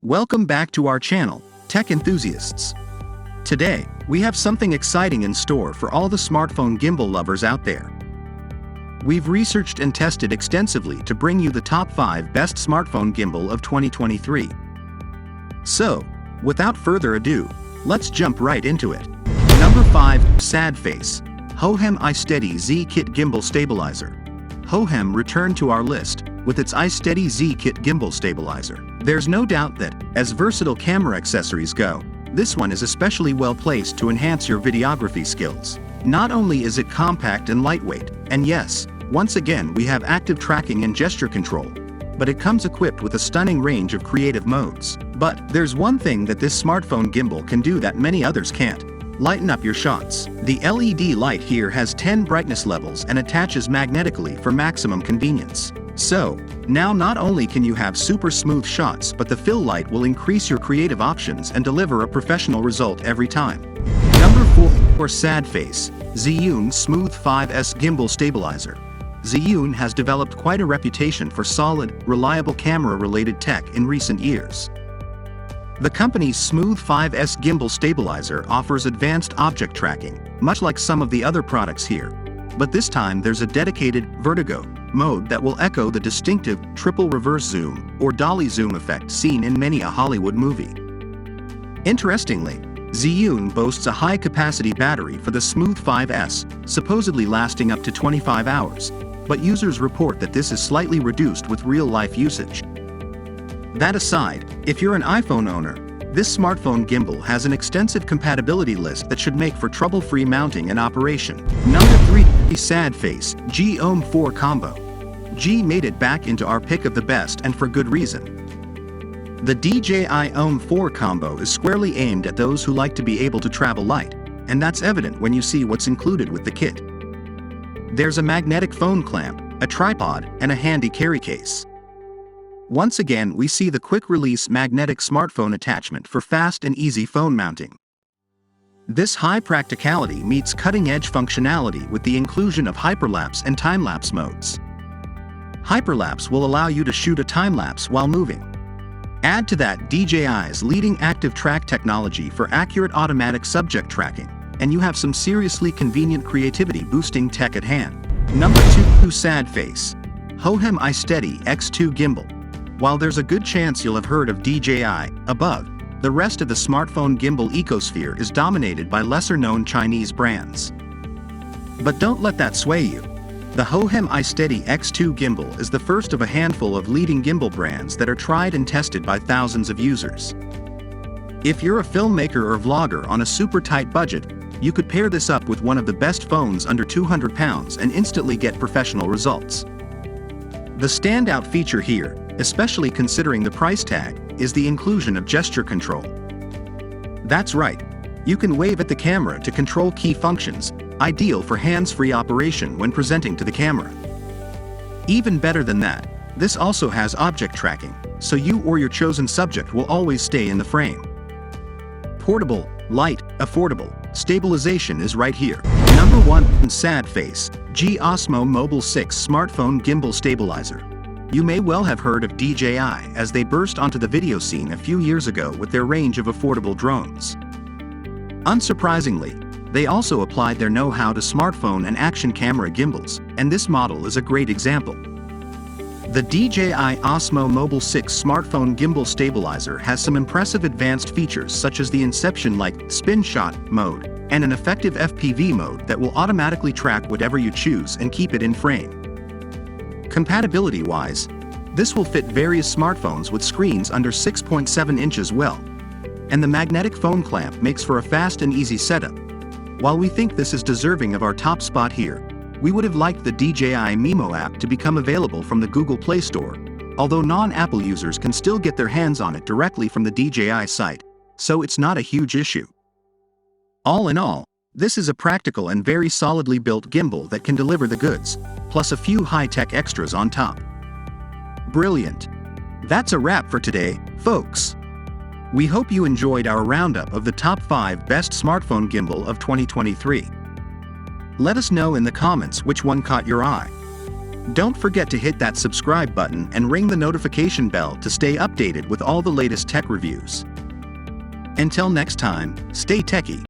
Welcome back to our channel, Tech Enthusiasts. Today, we have something exciting in store for all the smartphone gimbal lovers out there. We've researched and tested extensively to bring you the top 5 best smartphone gimbal of 2023. So, without further ado, let's jump right into it. Number 5, Sad Face, Hohem iSteady Z Kit Gimbal Stabilizer. Hohem returned to our list with its iSteady Z Kit Gimbal Stabilizer. There's no doubt that, as versatile camera accessories go, this one is especially well placed to enhance your videography skills. Not only is it compact and lightweight, and yes, once again we have active tracking and gesture control, but it comes equipped with a stunning range of creative modes. But there's one thing that this smartphone gimbal can do that many others can't: lighten up your shots. The LED light here has 10 brightness levels and attaches magnetically for maximum convenience. So, now not only can you have super smooth shots, but the fill light will increase your creative options and deliver a professional result every time. Number 4, Sad Face, ZHIYUN Smooth 5S Gimbal Stabilizer. ZHIYUN has developed quite a reputation for solid, reliable camera-related tech in recent years. The company's Smooth 5S Gimbal Stabilizer offers advanced object tracking, much like some of the other products here. But this time there's a dedicated vertigo mode that will echo the distinctive triple reverse zoom or dolly zoom effect seen in many a Hollywood movie. Interestingly, ZHIYUN boasts a high-capacity battery for the Smooth 5S, supposedly lasting up to 25 hours, but users report that this is slightly reduced with real-life usage. That aside, if you're an iPhone owner, this smartphone gimbal has an extensive compatibility list that should make for trouble-free mounting and operation. Number 3, Sad Face DJI OM 4 Combo. G made it back into our pick of the best, and for good reason. The DJI OM 4 Combo is squarely aimed at those who like to be able to travel light, and that's evident when you see what's included with the kit. There's a magnetic phone clamp, a tripod, and a handy carry case. Once again, we see the quick-release magnetic smartphone attachment for fast and easy phone mounting. This high practicality meets cutting-edge functionality with the inclusion of hyperlapse and time-lapse modes. Hyperlapse will allow you to shoot a time-lapse while moving. Add to that DJI's leading active track technology for accurate automatic subject tracking, and you have some seriously convenient creativity-boosting tech at hand. Number 2, Sad Face, Hohem iSteady X2 Gimbal. While there's a good chance you'll have heard of DJI above, the rest of the smartphone gimbal ecosphere is dominated by lesser-known Chinese brands. But don't let that sway you. The Hohem iSteady X2 Gimbal is the first of a handful of leading gimbal brands that are tried and tested by thousands of users. If you're a filmmaker or vlogger on a super tight budget, you could pair this up with one of the best phones under £200 and instantly get professional results. The standout feature here, especially considering the price tag, is the inclusion of gesture control. That's right, you can wave at the camera to control key functions, ideal for hands-free operation when presenting to the camera. Even better than that, this also has object tracking, so you or your chosen subject will always stay in the frame. Portable, light, affordable, stabilization is right here. Number 1, Sad Face DJI OSMO Mobile 6 Smartphone Gimbal Stabilizer. You may well have heard of DJI as they burst onto the video scene a few years ago with their range of affordable drones. Unsurprisingly, they also applied their know-how to smartphone and action camera gimbals, and this model is a great example. The DJI OSMO Mobile 6 Smartphone Gimbal Stabilizer has some impressive advanced features such as the Inception-like spin shot mode and an effective FPV mode that will automatically track whatever you choose and keep it in frame. Compatibility-wise, this will fit various smartphones with screens under 6.7 inches well, and the magnetic phone clamp makes for a fast and easy setup. While we think this is deserving of our top spot here, we would have liked the DJI Mimo app to become available from the Google Play Store, although non-Apple users can still get their hands on it directly from the DJI site, so it's not a huge issue. All in all, this is a practical and very solidly built gimbal that can deliver the goods, plus a few high-tech extras on top. Brilliant! That's a wrap for today, folks. We hope you enjoyed our roundup of the top 5 best smartphone gimbal of 2023. Let us know in the comments which one caught your eye. Don't forget to hit that subscribe button and ring the notification bell to stay updated with all the latest tech reviews. Until next time, stay techy.